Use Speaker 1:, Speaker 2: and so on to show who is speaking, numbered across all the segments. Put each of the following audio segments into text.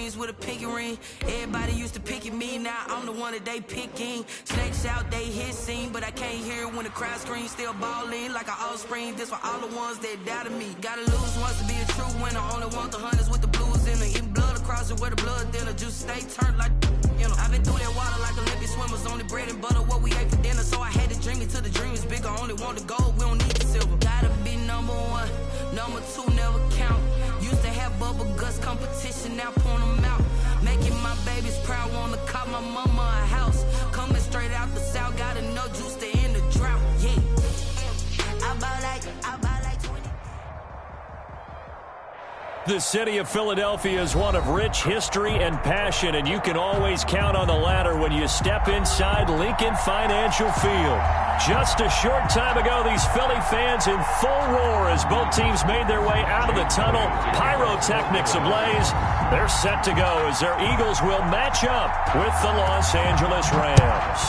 Speaker 1: rings with a pinky ring. Everybody used to pick at me, now I'm the one that they picking. Snakes out, they hit scene, but I can't hear it when the crowd screams. Still balling like an offspring. This for all the ones that doubted me. Gotta lose once to be a true winner. Only want the hunters with the blues in it. Eating blood across it where the blood dinner. Juice stay turned like, you know. I've been through that water like Olympic swimmers. Only bread and butter what we ate for dinner. So I had to dream it till the dream is bigger. Only want the gold, we don't need the silver. Gotta be number one, number two never count. Used to have bubble guts competition, now point them out. Making my babies proud, wanna cop my mama a house. Coming straight out the south, got enough juice to end the drought. Yeah, I buy like 20.
Speaker 2: The city of Philadelphia is one of rich history and passion, and you can always count on the latter when you step inside Lincoln Financial Field. Just a short time ago, these Philly fans in full roar as both teams made their way out of the tunnel. Pyrotechnics ablaze. They're set to go as their Eagles will match up with the Los Angeles Rams.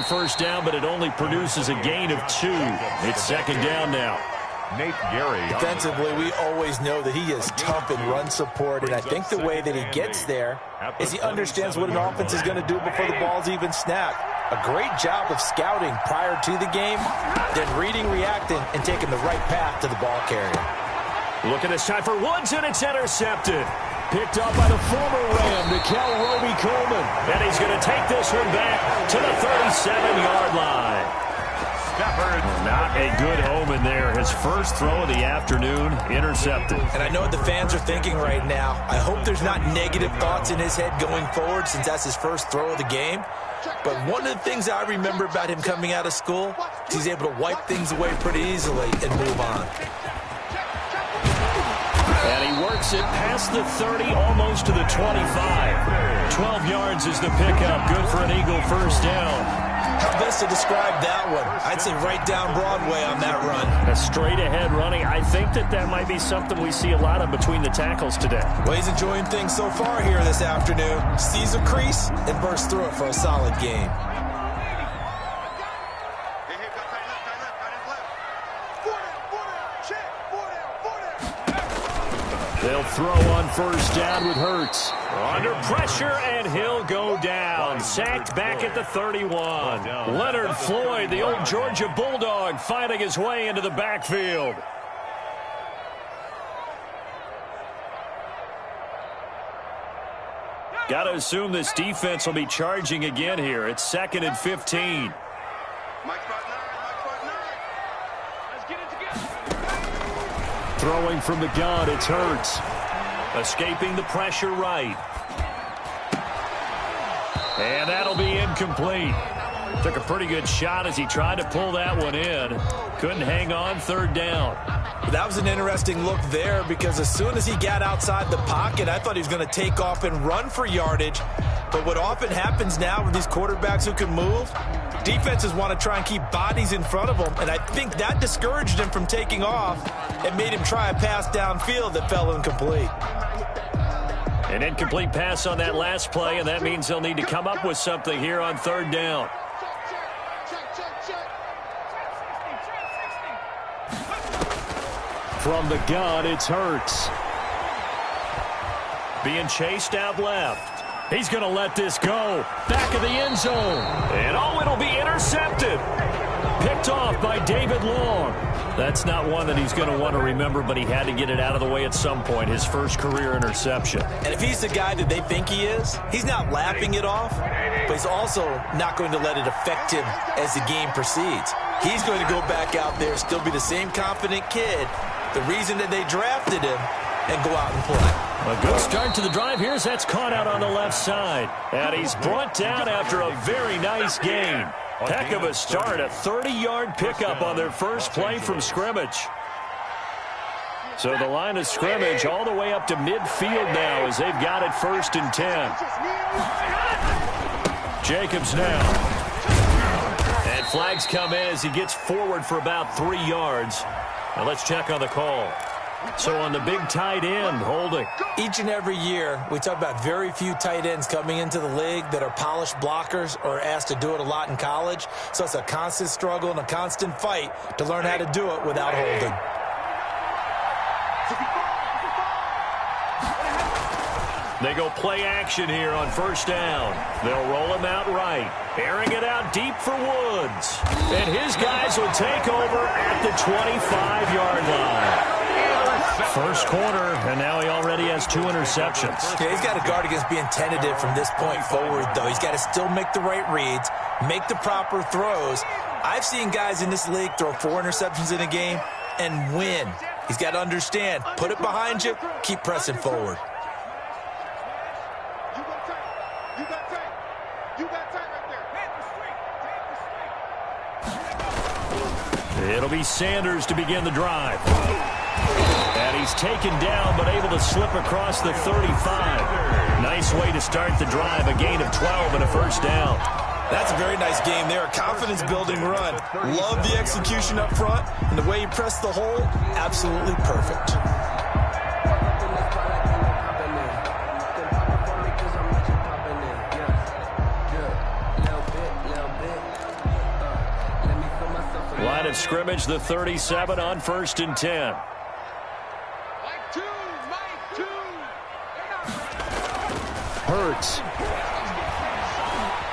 Speaker 2: First down, but it only produces a gain of 2. It's second down now.
Speaker 3: Nate Gary.
Speaker 4: Defensively, we always know that he is tough in run support, and I think the way that he gets there is he understands what an offense is going to do before the ball's even snapped. A great job of scouting prior to the game, then reading, reacting, and taking the right path to the ball carrier.
Speaker 2: Look at this time for Woods, and it's intercepted. Picked up by the former Ram, Nikel Roby-Coleman. And he's going to take this one back to the 37-yard line. Not a good omen there. His first throw of the afternoon, intercepted.
Speaker 4: And I know what the fans are thinking right now. I hope there's not negative thoughts in his head going forward since that's his first throw of the game. But one of the things I remember about him coming out of school is he's able to wipe things away pretty easily and move on.
Speaker 2: And he works it past the 30, almost to the 25. 12 yards is the pickup. Good for an Eagle first down.
Speaker 4: How best to describe that one? I'd say right down Broadway on that run.
Speaker 2: A straight-ahead running. I think that might be something we see a lot of between the tackles today.
Speaker 4: Well, he's enjoying things so far here this afternoon. Sees a crease and bursts through it for a solid game.
Speaker 2: They'll throw on first down with Hurts. Under pressure, and he'll go down. Sacked back at the 31. Leonard Floyd, the old Georgia Bulldog, finding his way into the backfield. Got to assume this defense will be charging again here. It's 2nd and 15. Throwing from the gun, it's Hurts. Escaping the pressure right. And that'll be incomplete. Took a pretty good shot as he tried to pull that one in. Couldn't hang on, third down.
Speaker 4: That was an interesting look there because as soon as he got outside the pocket, I thought he was going to take off and run for yardage. But what often happens now with these quarterbacks who can move, defenses want to try and keep bodies in front of them, and I think that discouraged him from taking off and made him try a pass downfield that fell incomplete.
Speaker 2: An incomplete pass on that last play, and that means they'll need to come up with something here on third down. From the gun, it's Hurts. Being chased out left. He's going to let this go. Back of the end zone. And oh, it'll be intercepted. Picked off by David Long. That's not one that he's going to want to remember, but he had to get it out of the way at some point. His first career interception.
Speaker 4: And if he's the guy that they think he is, he's not laughing it off, but he's also not going to let it affect him as the game proceeds. He's going to go back out there, still be the same confident kid, the reason that they drafted him, and go out and play.
Speaker 2: A good start to the drive here as that's caught out on the left side. And he's brought down after a very nice gain. Heck of a start, a 30-yard pickup on their first play from scrimmage. So the line of scrimmage all the way up to midfield now as they've got it 1st and 10. Jacobs now. And flags come in as he gets forward for about 3 yards. Now let's check on the call. So on the big tight end, holding.
Speaker 4: Each and every year, we talk about very few tight ends coming into the league that are polished blockers or asked to do it a lot in college. So it's a constant struggle and a constant fight to learn how to do it without holding.
Speaker 2: They go play action here on 1st down. They'll roll him out right. Airing it out deep for Woods. And his guys will take over at the 25-yard line. First quarter, and now he already has 2 interceptions.
Speaker 4: Yeah, he's got to guard against being tentative from this point forward, though. He's got to still make the right reads, make the proper throws. I've seen guys in this league throw 4 interceptions in a game and win. He's got to understand, put it behind you, keep pressing forward.
Speaker 2: It'll be Sanders to begin the drive. And he's taken down, but able to slip across the 35. Nice way to start the drive, a gain of 12 and a 1st down.
Speaker 4: That's a very nice game there, a confidence-building run. Love the execution up front, and the way he pressed the hole, absolutely perfect.
Speaker 2: Line of scrimmage, the 37 on 1st and 10. Hurts.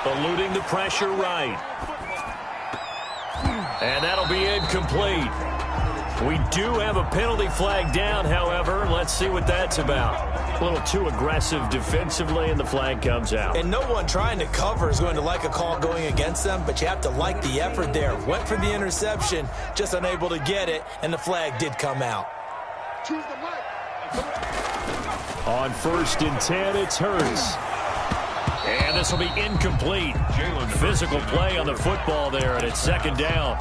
Speaker 2: Eluding the pressure right. And that'll be incomplete. We do have a penalty flag down, however. Let's see what that's about. A little too aggressive defensively, and the flag comes out.
Speaker 4: And no one trying to cover is going to like a call going against them, but you have to like the effort there. Went for the interception, just unable to get it, and the flag did come out.
Speaker 2: On 1st and 10, it's Hurts. And this will be incomplete. Physical play on the football there, and it's 2nd down.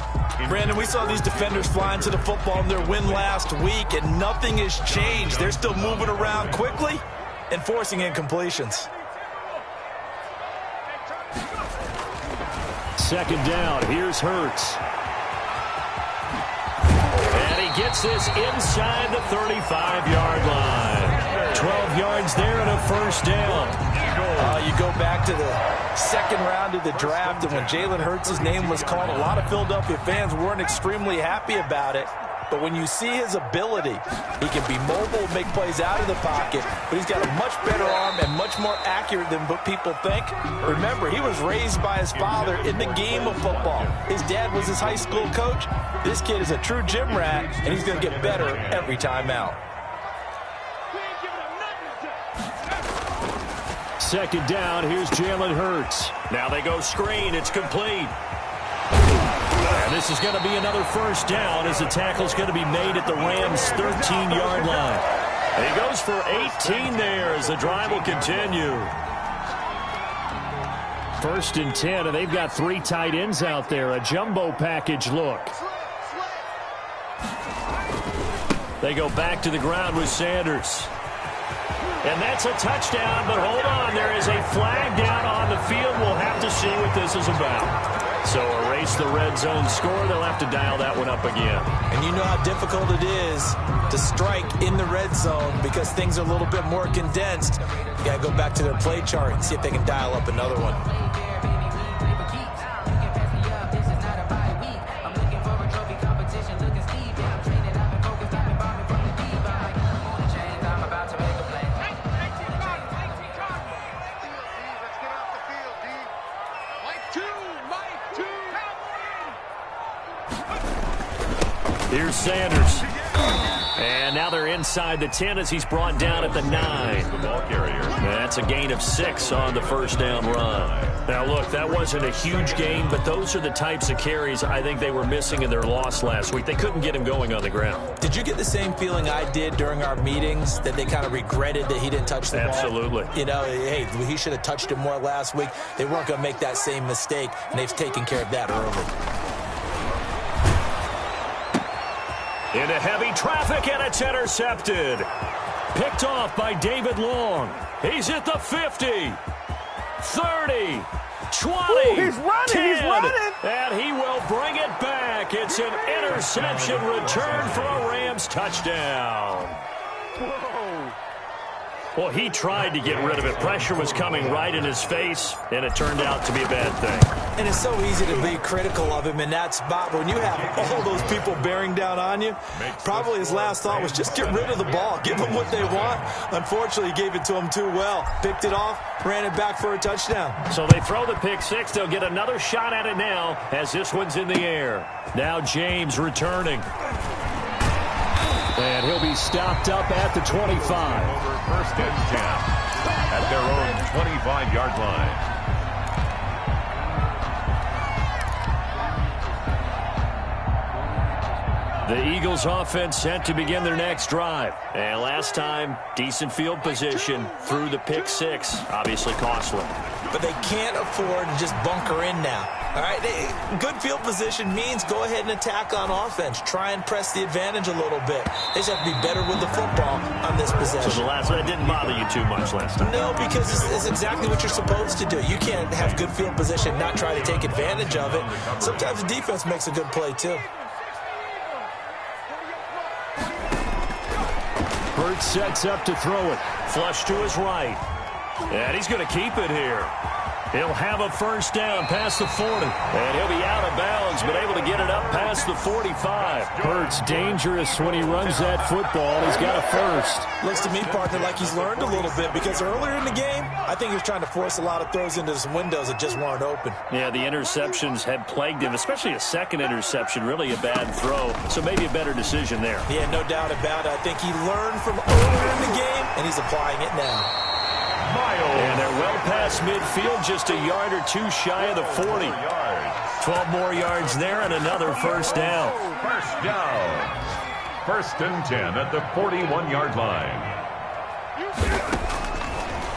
Speaker 4: Brandon, we saw these defenders flying to the football in their win last week, and nothing has changed. They're still moving around quickly and forcing incompletions.
Speaker 2: 2nd down, here's Hurts. And he gets this inside the 35-yard line. 12 yards there and a 1st down.
Speaker 4: You go back to the 2nd round of the draft, and when Jalen Hurts' name was called, a lot of Philadelphia fans weren't extremely happy about it. But when you see his ability, he can be mobile, make plays out of the pocket, but he's got a much better arm and much more accurate than what people think. Remember, he was raised by his father in the game of football. His dad was his high school coach. This kid is a true gym rat, and he's going to get better every time out.
Speaker 2: 2nd down, here's Jalen Hurts. Now they go screen, it's complete. And this is going to be another 1st down as the tackle's going to be made at the Rams' 13-yard line. And he goes for 18 there as the drive will continue. 1st and 10, and they've got 3 tight ends out there, a jumbo package look. They go back to the ground with Sanders. And that's a touchdown, but hold on, there is a flag down on the field. We'll have to see what this is about. So erase the red zone score. They'll have to dial that one up again.
Speaker 4: And you know how difficult it is to strike in the red zone because things are a little bit more condensed. You got to go back to their play chart and see if they can dial up another one.
Speaker 2: Here's Sanders. And now they're inside the 10 as he's brought down at the 9. That's a gain of 6 on the 1st down run. Now, look, that wasn't a huge gain, but those are the types of carries I think they were missing in their loss last week. They couldn't get him going on the ground.
Speaker 4: Did you get the same feeling I did during our meetings, that they kind of regretted that he didn't touch the ball?
Speaker 2: Absolutely.
Speaker 4: You know, hey, he should have touched it more last week. They weren't going to make that same mistake, and they've taken care of that early.
Speaker 2: Into heavy traffic, and it's intercepted. Picked off by David Long. He's at the 50, 30, 20,
Speaker 3: he's running,
Speaker 2: 10,
Speaker 3: he's running.
Speaker 2: And he will bring it back. It's an interception return for a Rams touchdown.
Speaker 3: Whoa.
Speaker 2: Well, he tried to get rid of it. Pressure was coming right in his face, and it turned out to be a bad thing.
Speaker 4: And it's so easy to be critical of him in that spot. But when you have all those people bearing down on you, probably his last thought was just get rid of the ball. Give them what they want. Unfortunately, he gave it to them too well. Picked it off, ran it back for a touchdown.
Speaker 2: So they throw the pick six. They'll get another shot at it now as this one's in the air. Now James returning. And he'll be stopped up at the 25.
Speaker 5: Over first and 10 at their own 25-yard line.
Speaker 2: The Eagles offense set to begin their next drive. And last time, decent field position through the pick six. Obviously costly.
Speaker 4: But they can't afford to just bunker in now. All right, good field position means go ahead and attack on offense. Try and press the advantage a little bit. They just have to be better with the football on this possession.
Speaker 2: So the last one didn't bother you too much last time?
Speaker 4: No, because it's exactly what you're supposed to do. You can't have good field position, not try to take advantage of it. Sometimes the defense makes a good play, too.
Speaker 2: Hurts sets up to throw it. Flush to his right. And he's going to keep it here. He'll have a first down past the 40. And he'll be out of bounds, but able to get it up past the 45. Hurts dangerous when he runs that football. He's got a first.
Speaker 4: Looks to me, partner, like he's learned a little bit, because earlier in the game, I think he was trying to force a lot of throws into some windows that just weren't open.
Speaker 2: Yeah, the interceptions had plagued him, especially a second interception, really a bad throw. So maybe a better decision there.
Speaker 4: Yeah, no doubt about it. I think he learned from earlier in the game, and he's applying it now.
Speaker 2: And they're well past midfield, just a yard or two shy of the 40. 12 more yards there and another first down.
Speaker 5: First down. First and 10 at the 41-yard line.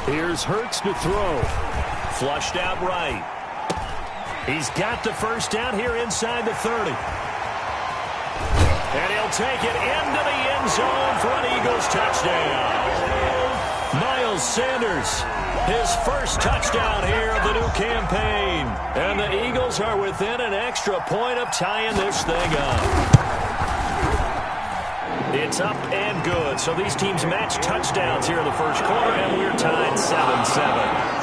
Speaker 2: Here's Hurts to throw. Flushed out right. He's got the first down here inside the 30. And he'll take it into the end zone for an Eagles touchdown. Miles Sanders, his first touchdown here of the new campaign. And the Eagles are within an extra point of tying this thing up. It's up and good. So these teams match touchdowns here in the first quarter, and we're tied 7-7.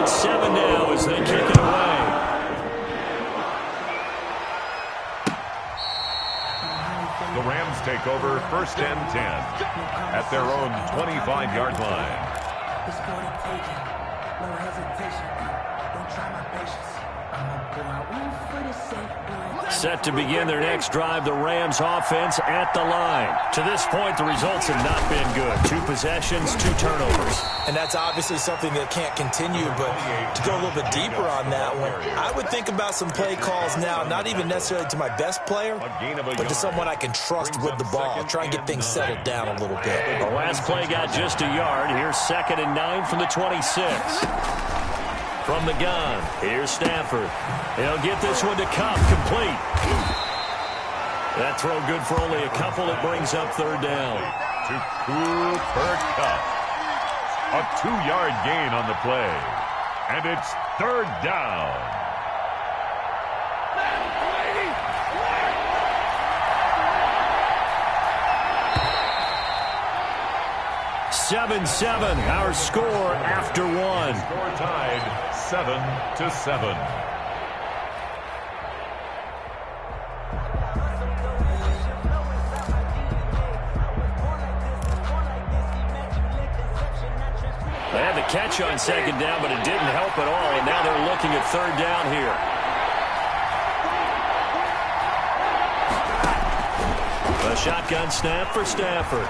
Speaker 2: Seven now as they kick it away.
Speaker 5: The Rams take over first and 10 at their own 25-yard line.
Speaker 1: It's for the taking. No hesitation. Don't try my patience. I'ma go out one for the sake.
Speaker 2: Set to begin their next drive, the Rams offense at the line. To this point, the results have not been good. 2 possessions, 2 turnovers.
Speaker 4: And that's obviously something that can't continue, but to go a little bit deeper on that one, I would think about some play calls now, not even necessarily to my best player, but to someone I can trust with the ball. Try and get things settled down a little bit.
Speaker 2: The last play got just a yard. Here's 2nd and 9 from the 26. From the gun, here's Stafford. He'll get this one to Cup, complete. That throw good for only a couple. It brings up 3rd down.
Speaker 5: To Cooper Kupp. A 2-yard gain on the play. And it's 3rd down.
Speaker 2: 7-7, our score after 1.
Speaker 5: Score tied 7-7.
Speaker 2: They had the catch on 2nd down, but it didn't help at all, and now they're looking at 3rd down here. A shotgun snap for Stafford.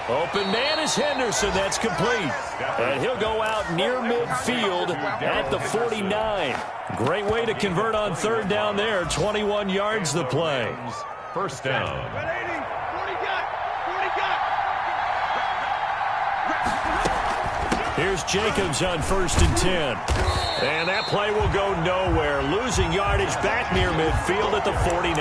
Speaker 2: Open man is Henderson. That's complete. And he'll go out near midfield at the 49. Great way to convert on 3rd down there. 21 yards the play.
Speaker 5: First down.
Speaker 2: Here's Jacobs on 1st and 10. And that play will go nowhere. Losing yardage back near midfield at the 49.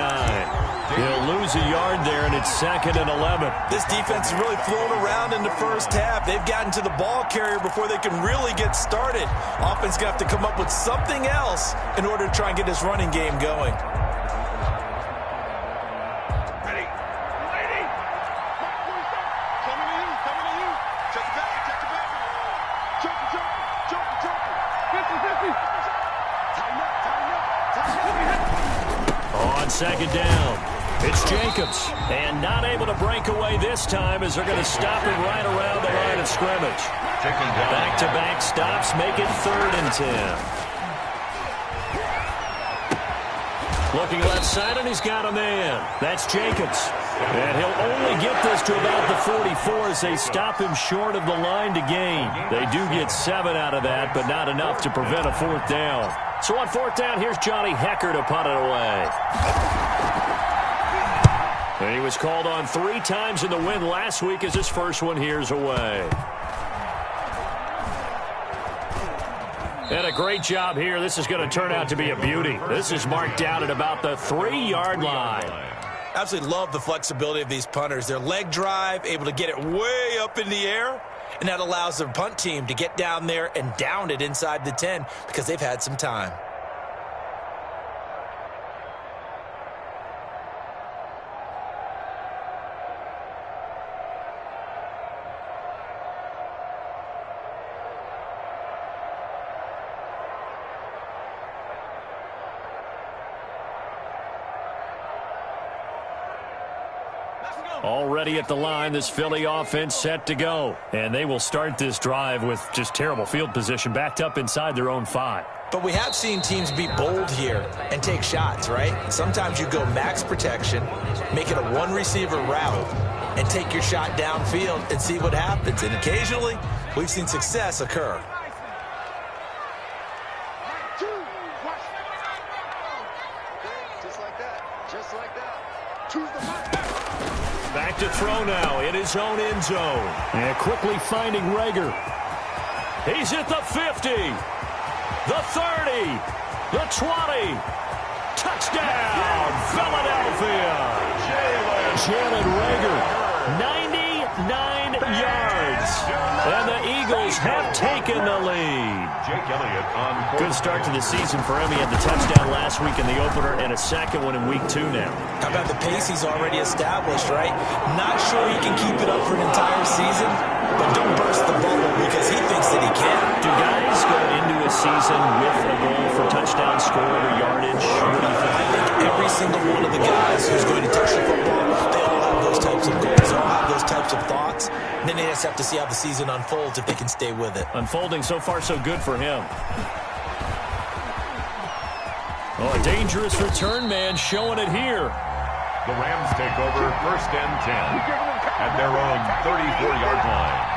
Speaker 2: He'll lose a yard there, and it's 2nd and 11.
Speaker 4: This defense is really flown around in the first half. They've gotten to the ball carrier before they can really get started. Offense going to have to come up with something else in order to try and get this running game going.
Speaker 2: On 2nd down, it's Jacobs. And not able to break away this time as they're going to stop him right around the line of scrimmage. Back-to-back stops make it 3rd and 10. Looking left side, and he's got a man. That's Jacobs. And he'll only get this to about the 44 as they stop him short of the line to gain. They do get 7 out of that, but not enough to prevent a 4th down. So on 4th down, here's Johnny Hecker to punt it away. And he was called on 3 times in the win last week as his first one here's away. And a great job here. This is going to turn out to be a beauty. This is marked down at about the 3-yard line.
Speaker 4: Absolutely love the flexibility of these punters. Their leg drive, able to get it way up in the air, and that allows the punt team to get down there and down it inside the 10 because they've had some time.
Speaker 2: Already at the line, this Philly offense set to go. And they will start this drive with just terrible field position, backed up inside their own 5.
Speaker 4: But we have seen teams be bold here and take shots, right? Sometimes you go max protection, make it a one-receiver route, and take your shot downfield and see what happens. And occasionally, we've seen success occur.
Speaker 2: Back to throw now in his own end zone. And quickly finding Rager. He's at the 50, the 30, the 20. Touchdown, Philadelphia. Jalen Rager, 99 yards. And the Eagles have taken the lead. Good start to the season for him. He had the touchdown last week in the opener and a second one in week 2 now.
Speaker 4: How about the pace he's already established, right? Not sure he can keep it up for an entire season, but don't burst the bubble because he thinks that he can.
Speaker 2: Do guys go into a season with a goal for touchdown score or yardage? What do you think?
Speaker 4: I think every single one of the guys who's going to touch the football, they all have those types of goals. They all have those types of thoughts. And then they just have to see how the season unfolds if they can stay with it.
Speaker 2: Unfolding so far so good for him. Oh, a dangerous return man showing it here.
Speaker 5: The Rams take over 1st and 10 at their own 34-yard line.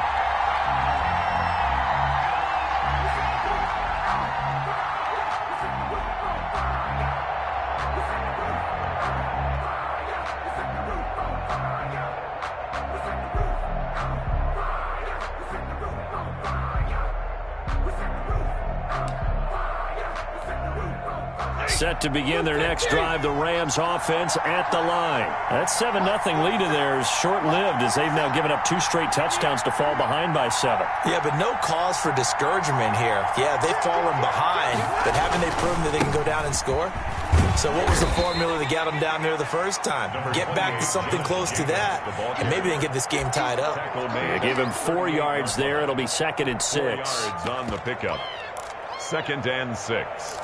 Speaker 2: Set to begin their next drive, the Rams offense at the line. That 7-0 lead of theirs short-lived as they've now given up 2 straight touchdowns to fall behind by 7.
Speaker 4: Yeah, but no cause for discouragement here. Yeah, they've fallen behind, but haven't they proven that they can go down and score? So what was the formula that got them down there the first time? Get back to something close to that, and maybe they can get this game tied up.
Speaker 2: They give him 4 yards there. It'll be 2nd and 6.
Speaker 5: Yards on the pickup. 2nd and 6.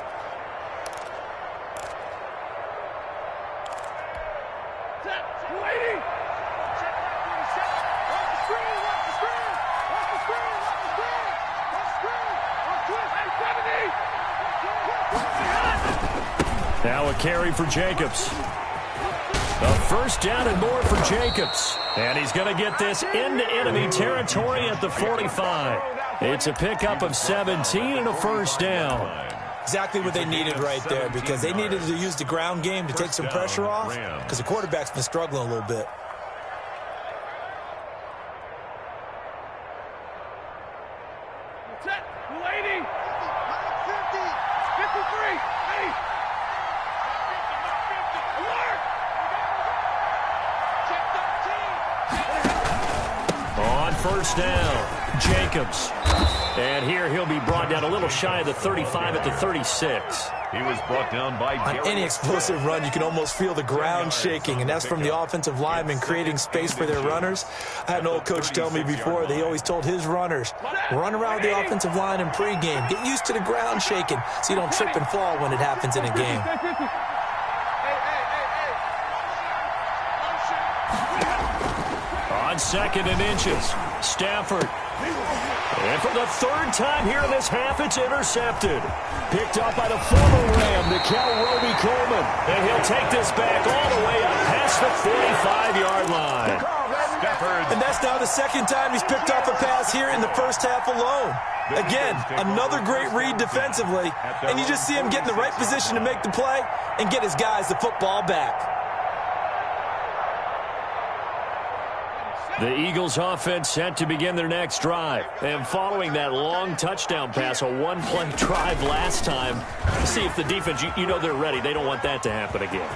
Speaker 2: Now a carry for Jacobs. A 1st down and more for Jacobs. And he's going to get this into enemy territory at the 45. It's a pickup of 17 and a 1st down.
Speaker 4: Exactly what they needed right there because they needed to use the ground game to take some pressure off because the quarterback's been struggling a little bit.
Speaker 3: Set. 280. 53. Hey. Alert.
Speaker 2: On first down, Jacobs. And here he'll be brought down a little shy of the 35 at the 36.
Speaker 5: He was brought down by
Speaker 4: on any explosive run, you can almost feel the ground shaking, and that's from the offensive linemen creating space for their runners. I had an old coach tell me before, they always told his runners, run around the offensive line in pregame. Get used to the ground shaking so you don't trip and fall when it happens in a game.
Speaker 2: On second and inches, Stafford. And for the third time here in this half, it's intercepted. Picked up by the former Ram, Roby Coleman. And he'll take this back all the way up past the 45-yard line.
Speaker 4: And that's now the second time he's picked off a pass here in the first half alone. Again, another great read defensively. And you just see him get in the right position to make the play and get his guys the football back.
Speaker 2: The Eagles offense set to begin their next drive. And following that long touchdown pass, a one-play drive last time, see if the defense, you know they're ready. They don't want that to happen again.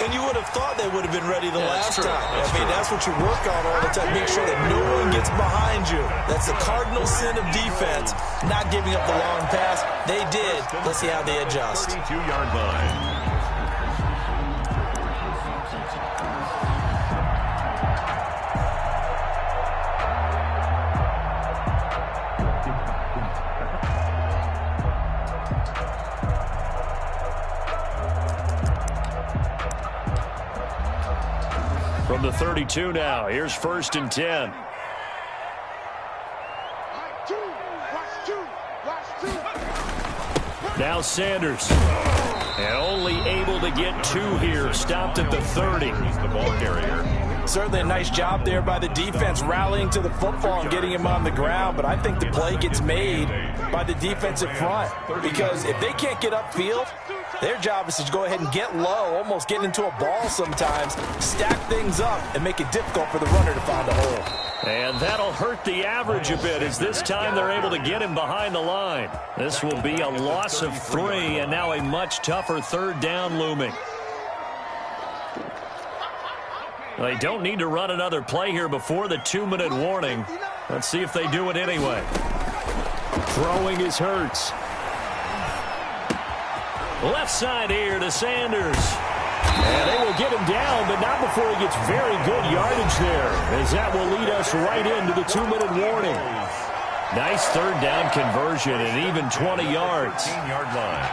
Speaker 4: And you would have thought they would have been ready the last time. That's what you work on all the time. Make sure that no one gets behind you. That's the cardinal sin of defense, not giving up the long pass. They did. Let's see how they adjust.
Speaker 5: 32-yard line.
Speaker 2: From the 32 now, here's first and 10. Now Sanders. And only able to get two here. Stopped at the 30.
Speaker 5: He's the ball carrier.
Speaker 4: Certainly a nice job there by the defense rallying to the football and getting him on the ground, but I think the play gets made by the defensive front because if they can't get upfield, their job is to go ahead and get low, almost get into a ball sometimes, stack things up, and make it difficult for the runner to find a hole.
Speaker 2: And that'll hurt the average a bit as this time they're able to get him behind the line. This will be a loss of 3 and now a much tougher third down looming. They don't need to run another play here before the 2-minute warning. Let's see if they do it anyway. Throwing is Hurts. Left side here to Sanders. And they will get him down, but not before he gets very good yardage there, as that will lead us right into the 2-minute warning. Nice third down conversion and even 20 yards.
Speaker 5: 15-yard line.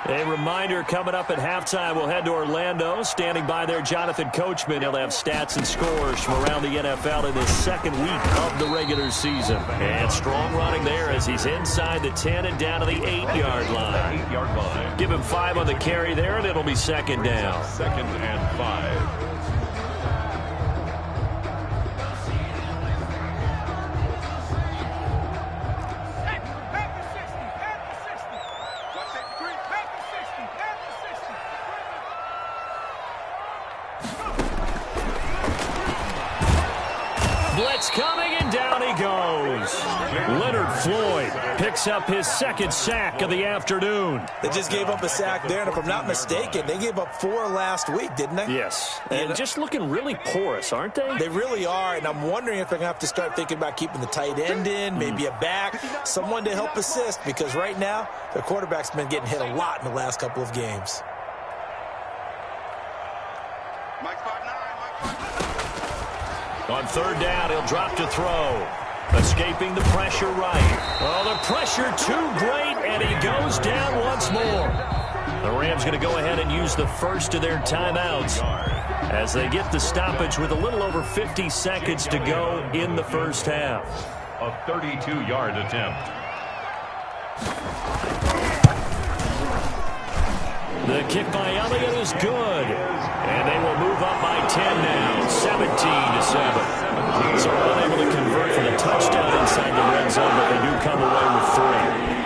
Speaker 2: A reminder coming up at halftime, we'll head to Orlando. Standing by there, Jonathan Coachman. He'll have stats and scores from around the NFL in the second week of the regular season. And strong running there as he's inside the 10 and down to the 8-yard line.
Speaker 5: 8-yard line.
Speaker 2: Give him 5 on the carry there, and it'll be second down.
Speaker 5: Second and 5.
Speaker 2: Blitz coming, and down he goes. Leonard Floyd picks up his second sack of the afternoon.
Speaker 4: They just gave up a sack there, and if I'm not mistaken, they gave up 4 last week, didn't they?
Speaker 2: Yes, and just looking really porous, aren't they?
Speaker 4: They really are, and I'm wondering if they're going to have to start thinking about keeping the tight end in, maybe a back, someone to help assist, because right now, their quarterback's been getting hit a lot in the last couple of games.
Speaker 2: On third down, he'll drop to throw. Escaping the pressure right. Oh, the pressure too great, and he goes down once more. The Rams going to go ahead and use the first of their timeouts as they get the stoppage with a little over 50 seconds to go in the first half.
Speaker 5: A 32-yard attempt.
Speaker 2: The kick by Elliott is good. And they will move up by 10 now, 17-7. So unable to convert for the touchdown inside the red zone, but they do come away with 3.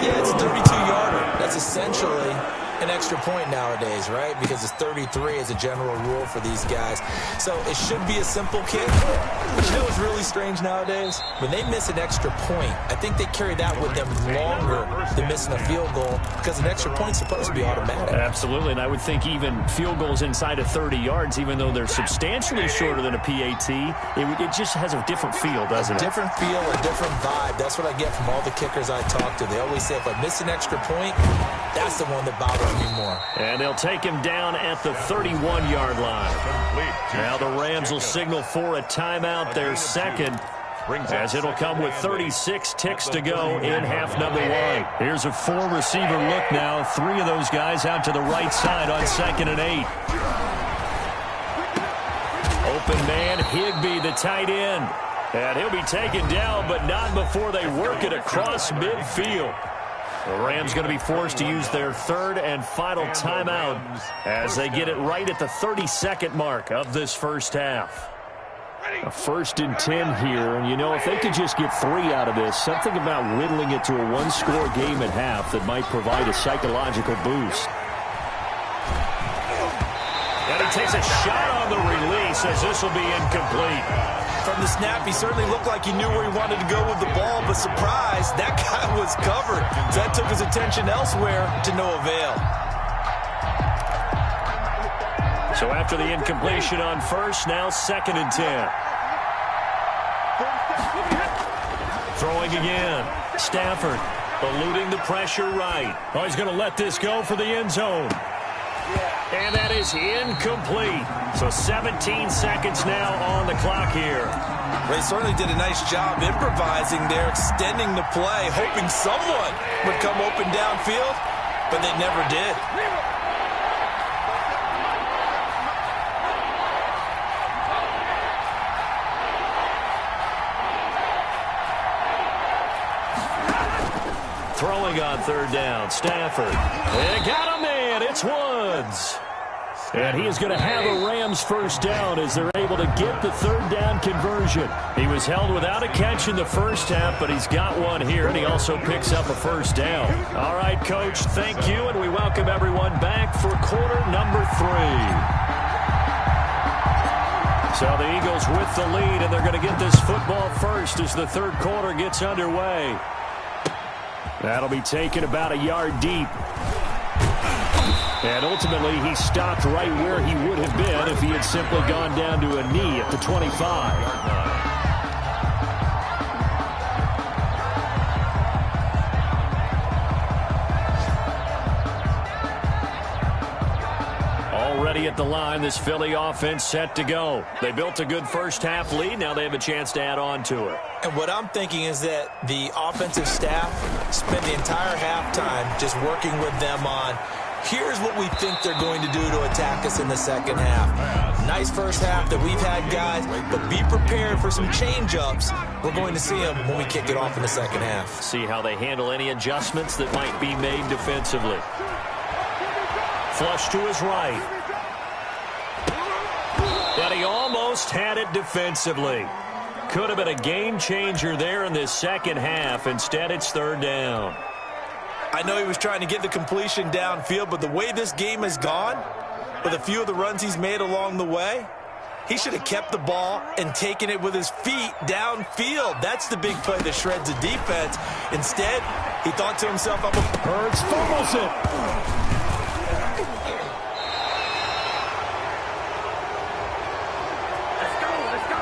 Speaker 4: Yeah, it's a 32-yarder. That's essentially an an extra point nowadays, right? Because it's 33 as a general rule for these guys. So it should be a simple kick. But you know what's really strange nowadays? When they miss an extra point, I think they carry that with them longer than missing a field goal because an extra point's supposed to be automatic.
Speaker 2: Absolutely, and I would think even field goals inside of 30 yards, even though they're substantially shorter than a PAT, it just has a different feel, doesn't it?
Speaker 4: A different feel, a different vibe. That's what I get from all the kickers I talk to. They always say if I miss an extra point, that's the one that bothers me more.
Speaker 2: And they'll take him down at the 31-yard line. Now the Rams will signal for a timeout, their second, as it'll come with 36 ticks to go in half number one. Here's a four-receiver look now. Three of those guys out to the right side on 2nd and 8. Open man, Higbee, the tight end. And he'll be taken down, but not before they work it across midfield. The Rams going to be forced to use their third and final timeout as they get it right at the 32nd mark of this first half. A 1st and 10 here, and you know, if they could just get 3 out of this, something about whittling it to a one-score game at half that might provide a psychological boost. And he takes a shot on the release as this will be incomplete.
Speaker 4: From the snap, he certainly looked like he knew where he wanted to go with the ball, but surprise, that guy was covered. So that took his attention elsewhere to no avail.
Speaker 2: So after the incompletion on first, now 2nd and 10. Throwing again. Stafford eluding the pressure right. Oh, he's going to let this go for the end zone. And that is incomplete. So 17 seconds now on the clock here.
Speaker 4: They certainly did a nice job improvising there, extending the play, hoping someone would come open downfield, but they never did.
Speaker 2: Throwing on 3rd down, Stafford. They got a man, it's Woods. And he is going to have a Rams first down as they're able to get the 3rd down conversion. He was held without a catch in the first half, but he's got one here, and he also picks up a first down. All right, Coach, thank you, and we welcome everyone back for quarter number 3. So the Eagles with the lead, and they're going to get this football first as the 3rd quarter gets underway. That'll be taken about a yard deep. And ultimately, he stopped right where he would have been if he had simply gone down to a knee at the 25. Already at the line, this Philly offense set to go. They built a good first half lead. Now they have a chance to add on to it.
Speaker 4: And what I'm thinking is that the offensive staff spent the entire halftime just working with them on, here's what we think they're going to do to attack us in the second half. Nice first half that we've had, guys, but be prepared for some change-ups. We're going to see them when we kick it off in the second half.
Speaker 2: See how they handle any adjustments that might be made defensively. Flush to his right. But he almost had it defensively. Could have been a game changer there in this second half. Instead, it's 3rd down.
Speaker 4: I know he was trying to get the completion downfield, but the way this game has gone, with a few of the runs he's made along the way, he should have kept the ball and taken it with his feet downfield. That's the big play that shreds the defense. Instead, he thought to himself, Hurts fumbles it.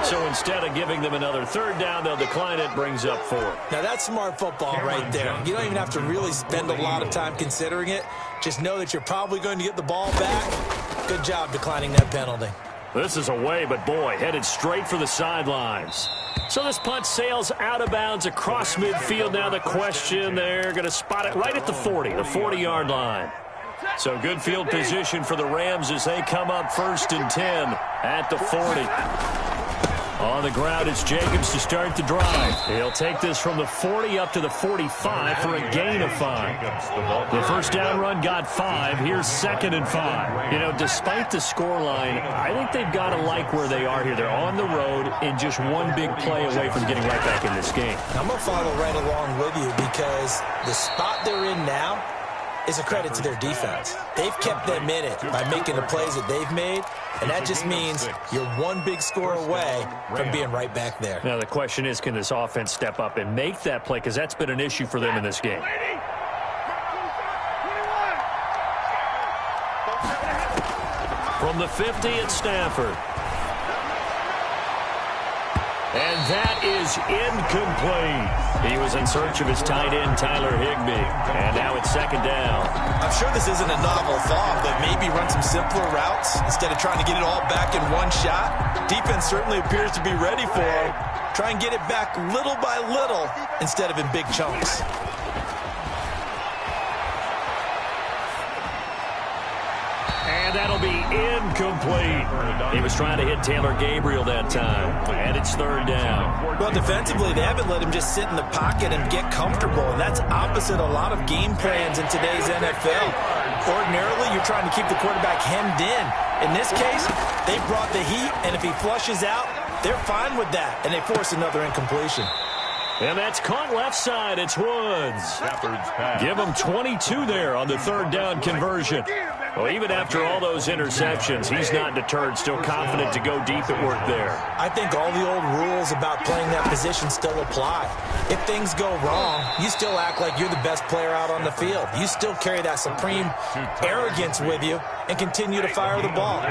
Speaker 2: So instead of giving them another 3rd down, they'll decline it, brings up 4.
Speaker 4: Now that's smart football right there. You don't even have to really spend a lot of time considering it. Just know that you're probably going to get the ball back. Good job declining that penalty.
Speaker 2: This is away, but boy, headed straight for the sidelines. So this punt sails out of bounds across midfield. Now the question, they're going to spot it right at the 40, the 40-yard line. So good field position for the Rams as they come up 1st and 10 at the 40. On the ground, it's Jacobs to start the drive. He'll take this from the 40 up to the 45 for a gain of 5. The first down run got 5. Here's 2nd and 5. You know, despite the scoreline, I think they've got to like where they are here. They're on the road and just one big play away from getting right back in this game.
Speaker 4: I'm going to follow right along with you because the spot they're in now, is a credit to their defense. They've kept them in it by making the plays that they've made, and that just means you're one big score away from being right back there.
Speaker 2: Now the question is, can this offense step up and make that play, because that's been an issue for them in this game. From the 50 at Stafford. And that is incomplete. He was in search of his tight end, Tyler Higbee. And now it's second down.
Speaker 4: I'm sure this isn't a novel thought, but maybe run some simpler routes instead of trying to get it all back in one shot. Defense certainly appears to be ready for it. Try and get it back little by little instead of in big chunks.
Speaker 2: And that'll be incomplete. He was trying to hit Taylor Gabriel that time. And it's third down.
Speaker 4: Well, defensively, they haven't let him just sit in the pocket and get comfortable. And that's opposite a lot of game plans in today's NFL. Ordinarily, you're trying to keep the quarterback hemmed in. In this case, they brought the heat, and if he flushes out, they're fine with that. And they force another incompletion.
Speaker 2: And that's caught left side. It's Woods. Give him 22 there on the third down conversion. Well, even after all those interceptions, he's not deterred, still confident to go deep at work there.
Speaker 4: I think all the old rules about playing that position still apply. If things go wrong, you still act like you're the best player out on the field. You still carry that supreme arrogance with you and continue to fire the ball.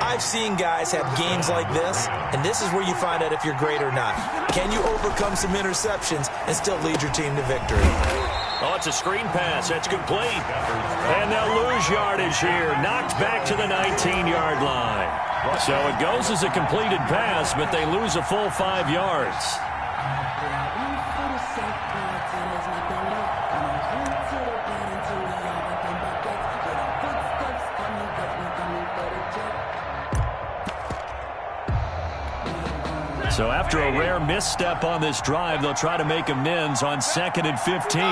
Speaker 4: I've seen guys have games like this, and this is where you find out if you're great or not. Can you overcome some interceptions and still lead your team to victory?
Speaker 2: Oh, it's a screen pass. That's complete. And they'll lose yardage here. Knocked back to the 19-yard line. So it goes as a completed pass, but they lose a full 5 yards. So after a rare misstep on this drive, they'll try to make amends on 2nd and 15.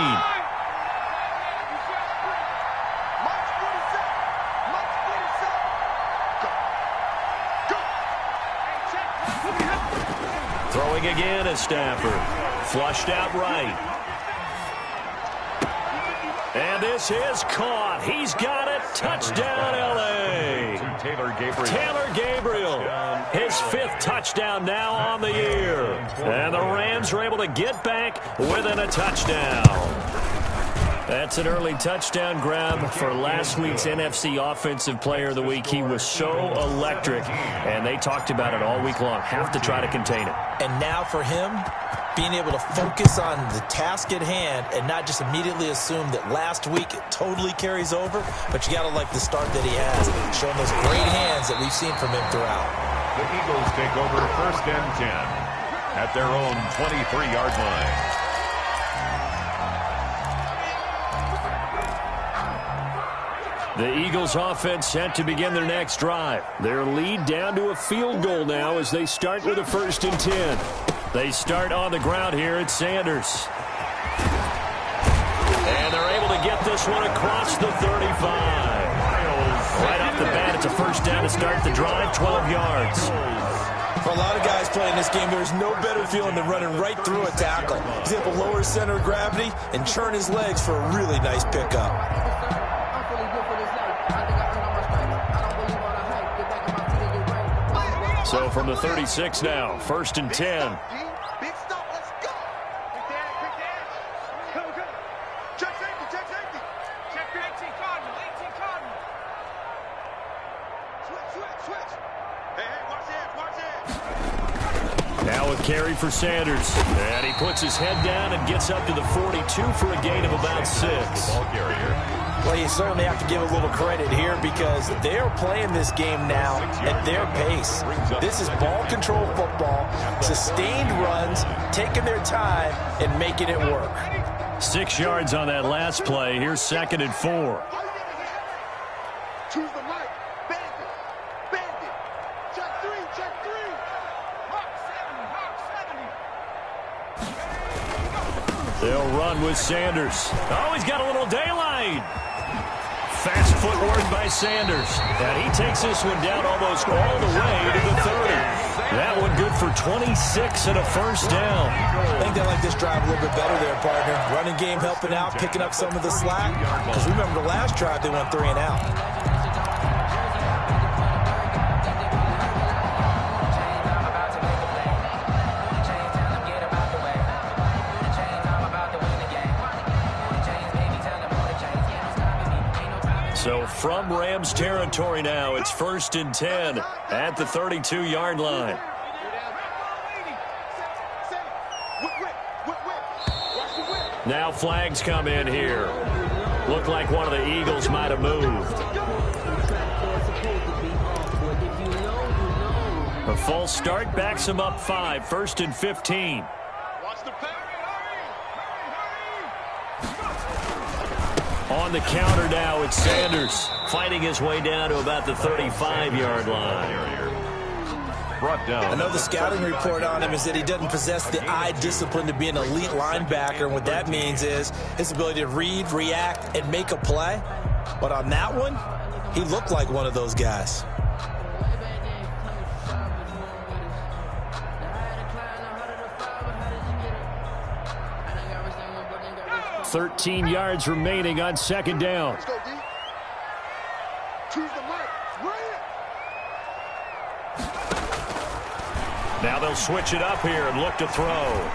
Speaker 2: Throwing again is Stafford. Flushed out right. And this is caught. He's got it. Touchdown, L.A. Taylor Gabriel. His 5th touchdown now on the year. And the Rams are able to get back within a touchdown. That's an early touchdown grab for last week's NFC Offensive Player of the Week. He was so electric, and they talked about it all week long. Have to try to contain it.
Speaker 4: And now for him, being able to focus on the task at hand and not just immediately assume that last week it totally carries over, but you got to like the start that he has, showing those great hands that we've seen from him throughout.
Speaker 5: The Eagles take over 1st and 10 at their own 23-yard line.
Speaker 2: The Eagles offense set to begin their next drive. Their lead down to a field goal now as they start with a 1st and 10. They start on the ground here at Sanders. And they're able to get this one across the 35. Right off the bat, it's a 1st down to start the drive, 12 yards.
Speaker 4: For a lot of guys playing this game, there's no better feeling than running right through a tackle. He's able to lower his center of gravity and churn his legs for a really nice pickup.
Speaker 2: So from the 36 now, 1st and 10.
Speaker 3: Big stop, let's go. Quick dash. Go. Check safety. Check 18 Cardinal. Switch. Hey, watch this.
Speaker 2: Now a carry for Sanders. And he puts his head down and gets up to the 42 for a gain of about 6.
Speaker 5: Ball carrier.
Speaker 4: Well, you certainly have to give a little credit here because they're playing this game now at their pace. This is ball control football, sustained runs, taking their time and making it work.
Speaker 2: 6 yards on that last play. Here's 2nd and 4.
Speaker 3: Choose the right. Bandit. Check 3. Hawk 70.
Speaker 2: They'll run with Sanders. Oh, he's got a little daylight. Fast footwork by Sanders. And he takes this one down almost all the way to the 30. That one good for 26 and a first down.
Speaker 4: I think they like this drive a little bit better there, partner. Running game helping out, picking up some of the slack. Because remember the last drive, they went 3 and out.
Speaker 2: So from Rams territory now, it's 1st and 10 at the 32-yard line. Now flags come in here. Looked like one of the Eagles might have moved. A false start backs him up 5, 1st and 15. On the counter now, it's Sanders fighting his way down to about the 35-yard line.
Speaker 5: Brought down.
Speaker 4: I know the scouting report on him is that he doesn't possess the eye discipline to be an elite linebacker. And what that means is his ability to read, react, and make a play. But on that one, he looked like one of those guys.
Speaker 2: $13 yards remaining on 2nd down.
Speaker 3: Let's go, D. Choose the mic.
Speaker 2: Now they'll switch it up here and look to throw.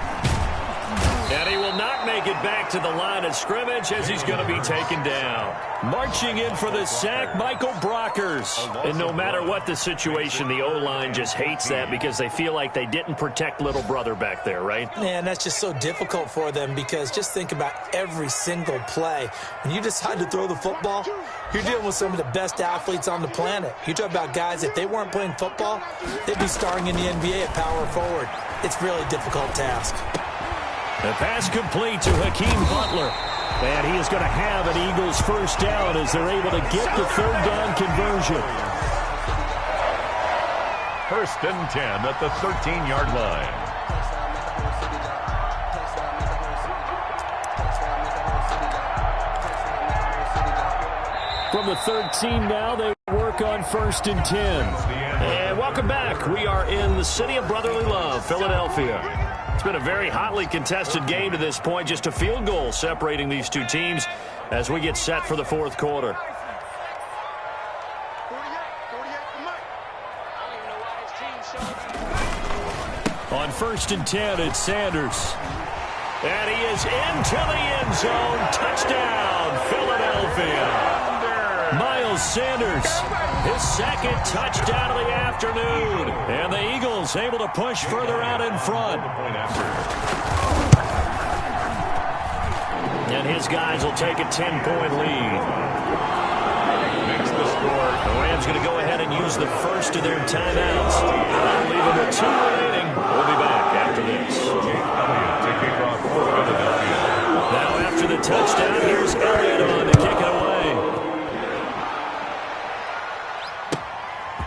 Speaker 2: And he will not make it back to the line of scrimmage as he's going to be taken down. Marching in for the sack, Michael Brockers. And no matter what the situation, the O-line just hates that because they feel like they didn't protect little brother back there, right?
Speaker 4: Man, that's just so difficult for them because just think about every single play. When you decide to throw the football, you're dealing with some of the best athletes on the planet. You talk about guys, if they weren't playing football, they'd be starring in the NBA at power forward. It's a really difficult task.
Speaker 2: The pass complete to Hakeem Butler. And he is going to have an Eagles first down as they're able to get the 3rd down conversion.
Speaker 5: 1st and 10 at the 13-yard line.
Speaker 2: From the 13 now, they work on 1st and 10. And welcome back. We are in the city of brotherly love, Philadelphia. It's been a very hotly contested game to this point. Just a field goal separating these two teams as we get set for the 4th quarter. On 1st and 10, it's Sanders. And he is into the end zone. Touchdown, Philadelphia. Miles Sanders, his 2nd touchdown of the afternoon. And the Eagles able to push further out in front. And his guys will take a 10-point lead.
Speaker 5: Makes the score.
Speaker 2: The Rams going to go ahead and use the first of their timeouts. That'll leave them with 2 remaining. We'll be back after this.
Speaker 5: Taking off for Philadelphia.
Speaker 2: Now after the touchdown, here's Elliott on to kick it away.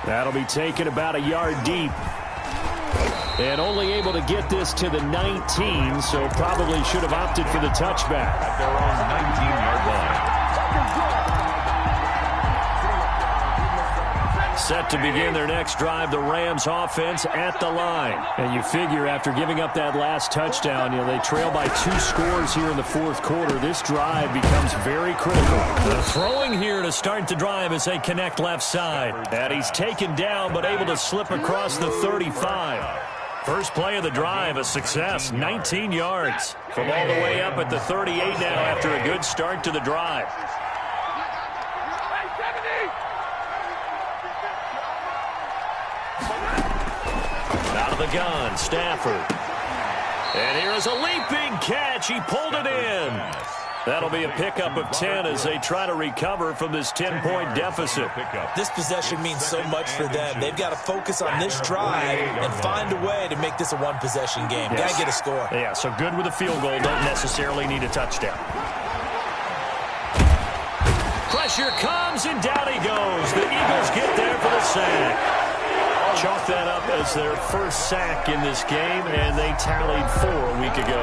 Speaker 2: That'll be taken about a yard deep. And only able to get this to the 19, so probably should have opted for the touchback.
Speaker 5: At their own 19-yard line.
Speaker 2: Set to begin their next drive, the Rams offense at the line. And you figure after giving up that last touchdown, they trail by 2 scores here in the 4th quarter. This drive becomes very critical. The throwing here to start the drive as they connect left side. And he's taken down but able to slip across the 35. First play of the drive, a success, 19 yards. From all the way up at the 38 now after a good start to the drive. Out of the gun, Stafford. And here is a leaping catch. He pulled it in. That'll be a pickup of 10 as they try to recover from this 10-point deficit.
Speaker 4: This possession means so much for them. They've got to focus on this drive and find a way to make this a one-possession game. Got to get a score.
Speaker 2: Yeah, so good with a field goal. Don't necessarily need a touchdown. Pressure comes, and down he goes. The Eagles get there for the sack. Chalk that up as their first sack in this game, and they tallied 4 a week ago.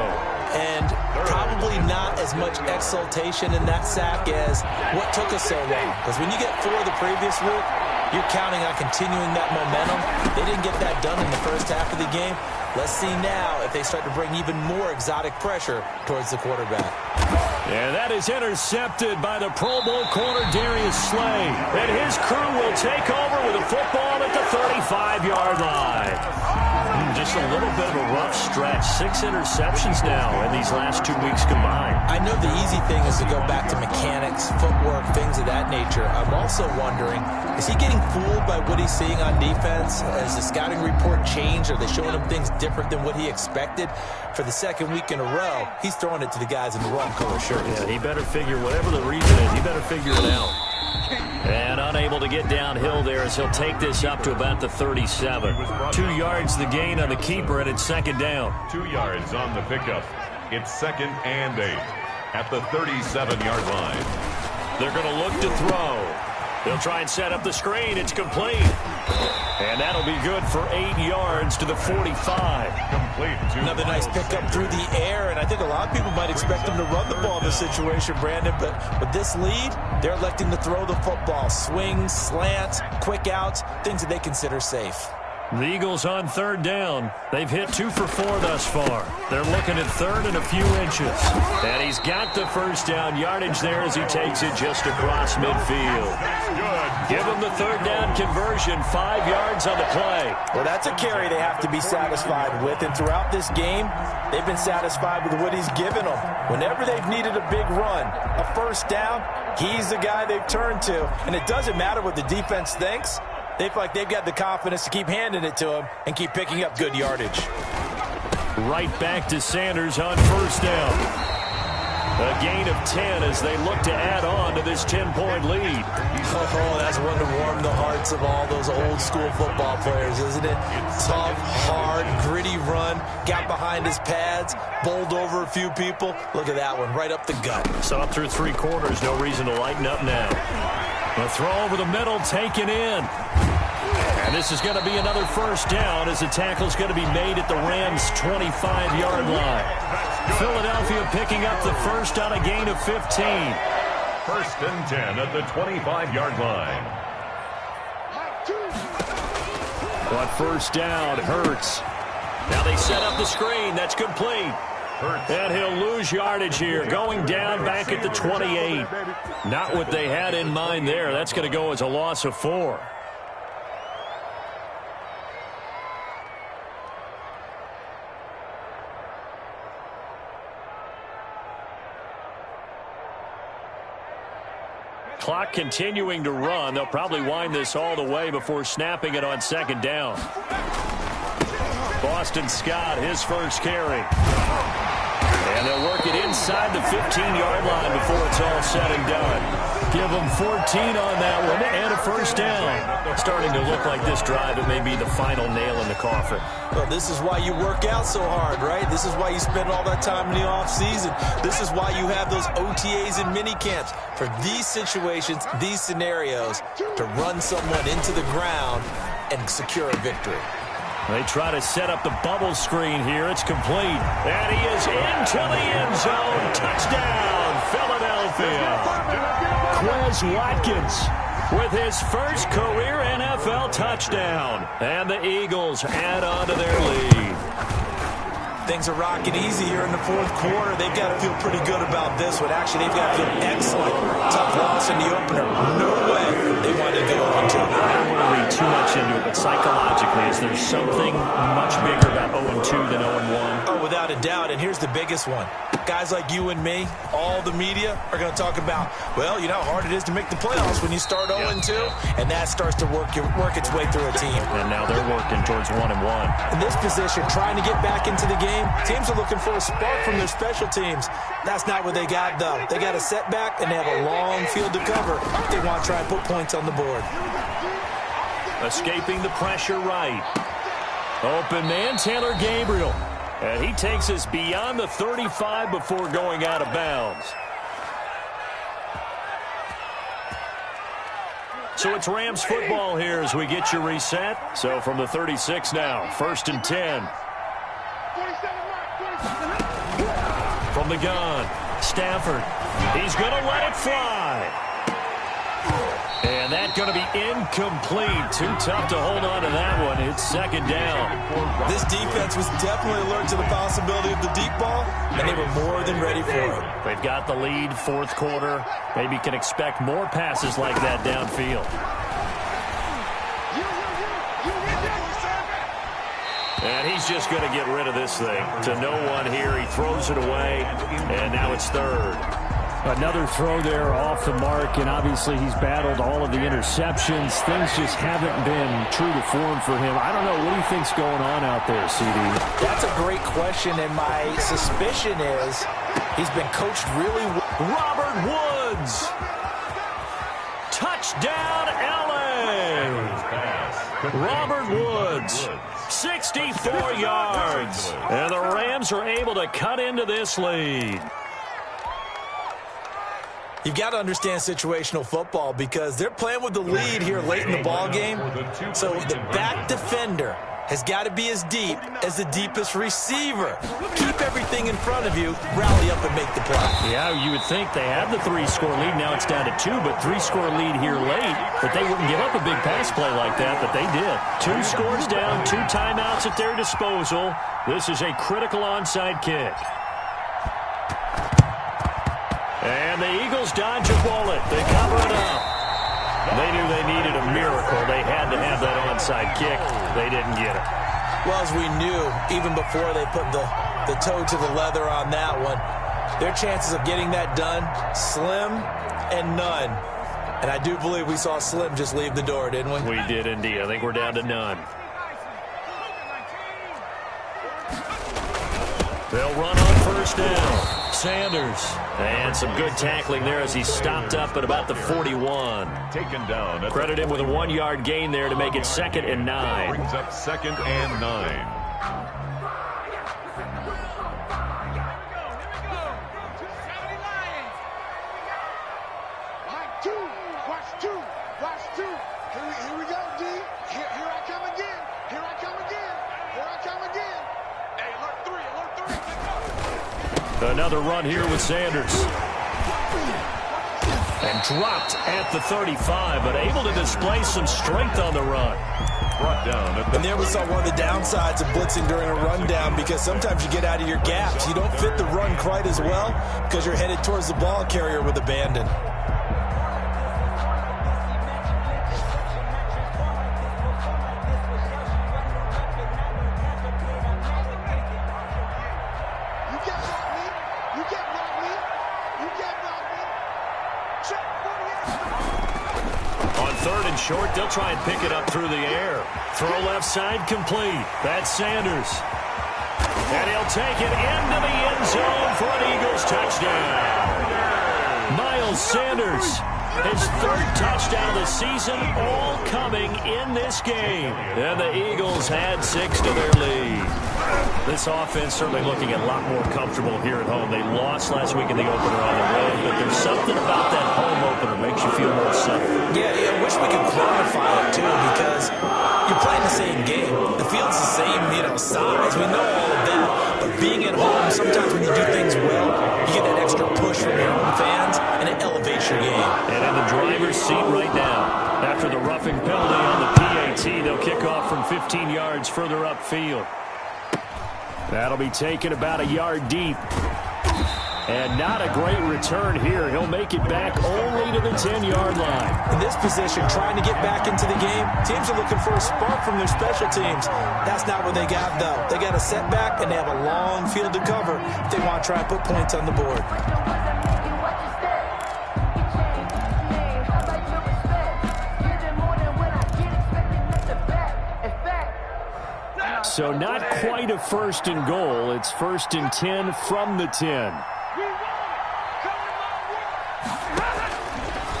Speaker 4: And probably not as much exultation in that sack as what took us so long. Because when you get 4 the previous week, You're counting on continuing that momentum. They didn't get that done in the first half of the game. Let's see now if they start to bring even more exotic pressure towards the quarterback.
Speaker 2: And that is intercepted by the Pro Bowl corner Darius Slay. And his crew will take over with a football at the 35-yard line. Just a little bit of a rough stretch. 6 interceptions now in these last 2 weeks combined.
Speaker 4: I know the easy thing is to go back to mechanics, footwork, things of that nature. I'm also wondering, is he getting fooled by what he's seeing on defense? Has the scouting report changed? Are they showing him things different than what he expected? For the second week in a row, he's throwing it to the guys in the wrong color shirts.
Speaker 2: Yeah, he better figure, whatever the reason is, he better figure it out. And unable to get downhill there as he'll take this up to about the 37. 2 yards the gain on the keeper, and it's second down.
Speaker 5: 2 yards on the pickup. It's 2nd and 8 at the 37-yard line.
Speaker 2: They're going to look to throw. They'll try and set up the screen. It's complete. And that'll be good for 8 yards to the 45.
Speaker 5: Complete.
Speaker 4: Another nice pickup through the air, and I think a lot of people might expect them to run the ball in this situation, Brandon, but with this lead, they're electing to throw the football. Swings, slants, quick outs, things that they consider safe.
Speaker 2: The Eagles on 3rd down. They've hit 2 for 4 thus far. They're looking at 3rd and a few inches. And he's got the first down yardage there as he takes it just across midfield. Give him the 3rd down conversion, 5 yards on the play.
Speaker 4: Well, that's a carry they have to be satisfied with, and throughout this game, they've been satisfied with what he's given them. Whenever they've needed a big run, a first down, he's the guy they've turned to. And it doesn't matter what the defense thinks. They feel like they've got the confidence to keep handing it to him and keep picking up good yardage.
Speaker 2: Right back to Sanders on 1st down. A gain of 10 as they look to add on to this 10-point lead.
Speaker 4: Oh, that's one to warm the hearts of all those old-school football players, isn't it? Tough, hard, gritty run, got behind his pads, bowled over a few people. Look at that one, right up the gut.
Speaker 2: So up through 3 quarters, no reason to lighten up now. The throw over the middle, taken in. And this is going to be another first down as the tackle's going to be made at the Rams' 25-yard line. Philadelphia picking up the first on a gain of 15.
Speaker 5: 1st and 10 at the 25-yard line.
Speaker 2: On 1st down, Hurts. Now they set up the screen. That's complete. And he'll lose yardage here, going down back at the 28. Not what they had in mind there. That's going to go as a loss of 4. Clock continuing to run. They'll probably wind this all the way before snapping it on 2nd down. Boston Scott, his first carry. And they'll work it inside the 15-yard line before it's all said and done. Give them 14 on that one and a first down. Starting to look like this drive, it may be the final nail in the coffin.
Speaker 4: Well, this is why you work out so hard, right? This is why you spend all that time in the offseason. This is why you have those OTAs and mini camps. For these situations, these scenarios, to run someone into the ground and secure a victory.
Speaker 2: They try to set up the bubble screen here. It's complete. And he is into the end zone. Touchdown, Philadelphia. Quez Watkins with his first career NFL touchdown. And the Eagles add on to their lead.
Speaker 4: Things are rocking easy here in the 4th quarter. They've got to feel pretty good about this one. Actually, they've got to feel excellent. Tough loss in the opener. No way they wanted to go 0-2.
Speaker 2: I don't want to read too much into it, but psychologically, is there something much bigger about 0-2 than 0-1?
Speaker 4: Oh, without a doubt, and here's the biggest one. Guys like you and me, all the media, are going to talk about, well, you know how hard it is to make the playoffs when you start 0-2, and that starts to work its way through a team.
Speaker 2: And now they're working towards 1-1.
Speaker 4: In this position, trying to get back into the game, teams are looking for a spark from their special teams. That's not what they got, though. They got a setback, and they have a long field to cover if they want to try and put points on the board.
Speaker 2: Escaping the pressure right. Open man, Taylor Gabriel. And he takes us beyond the 35 before going out of bounds. So it's Rams football here as we get you reset. So from the 36 now, 1st and 10. From the gun, Stafford. He's going to let it fly. And that's going to be incomplete. Too tough to hold on to that one. It's second down.
Speaker 4: This defense was definitely alert to the possibility of the deep ball, and they were more than ready for it.
Speaker 2: They've got the lead, fourth quarter. Maybe can expect more passes like that downfield. And he's just going to get rid of this thing. To no one here. He throws it away, and now it's third.
Speaker 6: Another throw there off the mark, and obviously he's battled all of the interceptions. Things just haven't been true to form for him. I don't know. What do you think's going on out there, CD?
Speaker 4: That's a great question, and my suspicion is he's been coached really well.
Speaker 2: Robert Woods. Touchdown, L.A. Robert Woods, 64 yards. And the Rams are able to cut into this lead.
Speaker 4: You've got to understand situational football because they're playing with the lead here late in the ball game. So the back defender has got to be as deep as the deepest receiver. Keep everything in front of you, rally up and make the play.
Speaker 2: Yeah, you would think they had the 3-score lead. Now it's down to 2, but 3-score lead here late. But they wouldn't give up a big pass play like that, but they did. 2 scores down, 2 timeouts at their disposal. This is a critical onside kick. And the Eagles dodge a bullet. They cover it up. They knew they needed a miracle. They had to have that onside kick. They didn't get it.
Speaker 4: Well, as we knew, even before they put the toe to the leather on that one, their chances of getting that done, slim and none. And I do believe we saw Slim just leave the door, didn't we?
Speaker 2: We did indeed. I think we're down to none. They'll run on first down. Sanders. And some good tackling there as he stopped up at about the 41.
Speaker 5: Taken down.
Speaker 2: Credit him with a 1-yard gain there to make it 2nd and 9.
Speaker 5: Brings up 2nd and 9.
Speaker 2: Another run here with Sanders. And dropped at the 35, but able to display some strength on the run.
Speaker 5: Brought down.
Speaker 4: And there we saw one of the downsides of blitzing during a rundown because sometimes you get out of your gaps. You don't fit the run quite as well because you're headed towards the ball carrier with abandon.
Speaker 2: Short, they'll try and pick it up through the air. Throw left side complete. That's Sanders. And he'll take it into the end zone for an Eagles touchdown. Miles Sanders, his 3rd touchdown of the season, all coming in this game. And the Eagles had 6 to their lead. This offense certainly looking a lot more comfortable here at home. They lost last week in the opener on the road, but there's something about that home opener that makes you feel more settled.
Speaker 4: Yeah, I wish we could quantify it, too, because you're playing the same game. The field's the same, size. We know all of that. But being at home, sometimes when you do things well, you get that extra push from your own fans, and it elevates your game.
Speaker 2: And in the driver's seat right now, after the roughing penalty on the PAT, they'll kick off from 15 yards further upfield. That'll be taken about a yard deep. And not a great return here. He'll make it back only to the 10-yard line.
Speaker 4: In this position, trying to get back into the game, teams are looking for a spark from their special teams. That's not what they got, though. They got a setback, and they have a long field to cover if they want to try and put points on the board.
Speaker 2: So not quite a 1st and goal. It's 1st and 10 from the 10.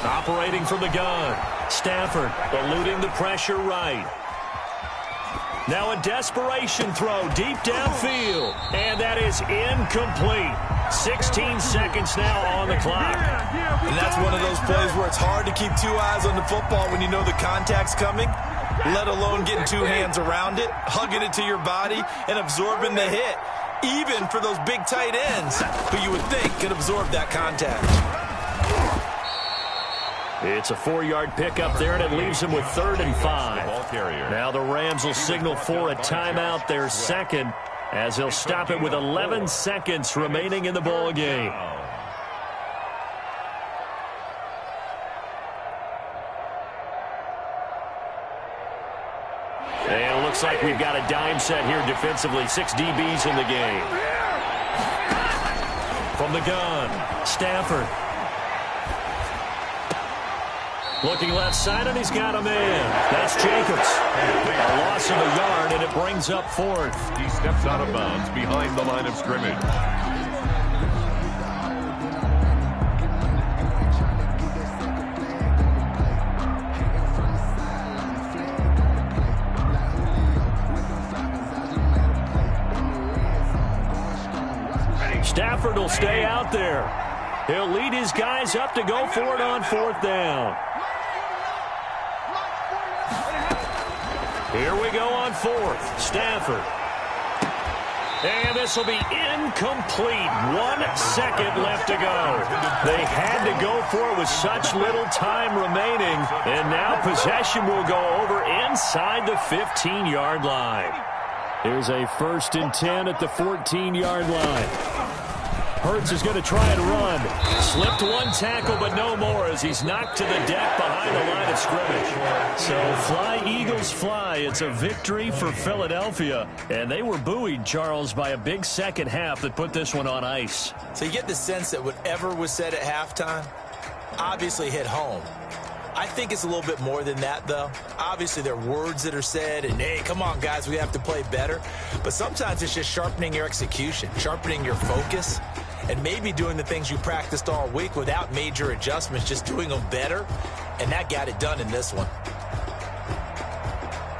Speaker 2: Operating from the gun. Stafford eluding the pressure right. Now a desperation throw deep downfield. And that is incomplete. 16 seconds now on the clock.
Speaker 4: And that's one of those plays where it's hard to keep 2 eyes on the football when you know the contact's coming, let alone getting 2 hands around it, hugging it to your body, and absorbing the hit. Even for those big tight ends who you would think could absorb that contact.
Speaker 2: It's a 4-yard pickup there, and it leaves him with 3rd and 5. Now the Rams will signal for a timeout, their second, as they'll stop it with 11 seconds remaining in the ball game. And it looks like we've got a dime set here defensively. 6 DBs in the game. From the gun, Stafford. Looking left side, and he's got a man. That's Jacobs. A loss of a yard, and it brings up 4th.
Speaker 5: He steps out of bounds behind the line of scrimmage.
Speaker 2: Stafford will stay out there. He'll lead his guys up to go for it on 4th down. Here we go on 4th. Stafford. And this will be incomplete. 1 second left to go. They had to go for it with such little time remaining. And now possession will go over inside the 15-yard line. Here's a 1st and 10 at the 14-yard line. Hurts is going to try and run. Slipped 1 tackle, but no more as he's knocked to the deck behind the line of scrimmage. So fly, Eagles, fly. It's a victory for Philadelphia. And they were buoyed, Charles, by a big second half that put this one on ice.
Speaker 4: So you get the sense that whatever was said at halftime obviously hit home. I think it's a little bit more than that, though. Obviously, there are words that are said, and, hey, come on, guys, we have to play better. But sometimes it's just sharpening your execution, sharpening your focus, and maybe doing the things you practiced all week without major adjustments, just doing them better, and that got it done in this one.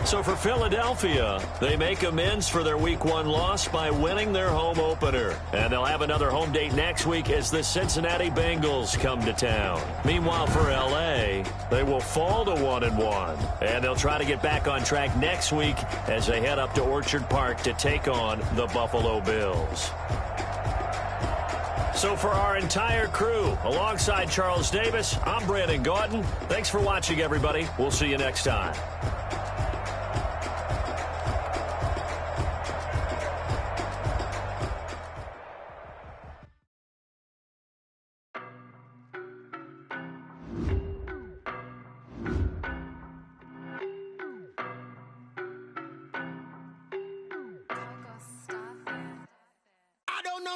Speaker 2: So for Philadelphia, they make amends for their Week 1 loss by winning their home opener. And they'll have another home date next week as the Cincinnati Bengals come to town. Meanwhile, for L.A., they will fall to 1-1. And they'll try to get back on track next week as they head up to Orchard Park to take on the Buffalo Bills. So for our entire crew, alongside Charles Davis, I'm Brandon Gaudin. Thanks for watching, everybody. We'll see you next time.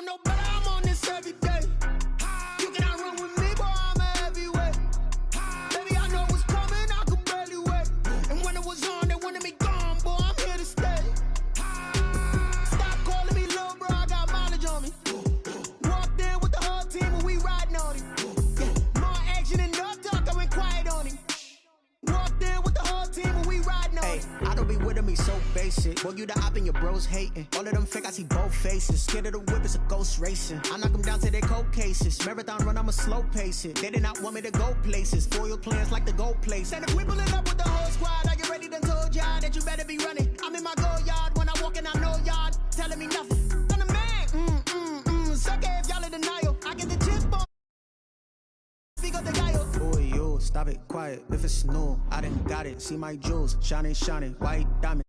Speaker 1: No better, I'm on this every day. You cannot run with me, boy, I'm a heavyweight. Baby, I know what's coming, I could barely wait. And when it was on, they wanted me gone, boy, I'm here to stay. Stop calling me little bro, I got mileage on me. Walked in with the whole team and we riding on him. Yeah, more action and no talk, I went quiet on him. Walked in with the whole team and we riding on him.
Speaker 7: I don't be with him, he's so basic. Boy, you the op and your bros hating. All of them fake, I see both faces. Scared of the whip, it's a ghost racing. I knock them down to their cold cases. Marathon run, I'ma slow pace it. They did not want me to go places. Foil plans like the gold place. And if we pulling up with the whole squad, I get ready to told y'all that you better be running. I'm in my go yard when I walk in, I know y'all telling me nothing. I'm the man, sucker if y'all in denial. I get the chip on. Speak up the guy. Boy, you stop it, quiet. If it's new, I done got it. See my jewels, shining, white diamond.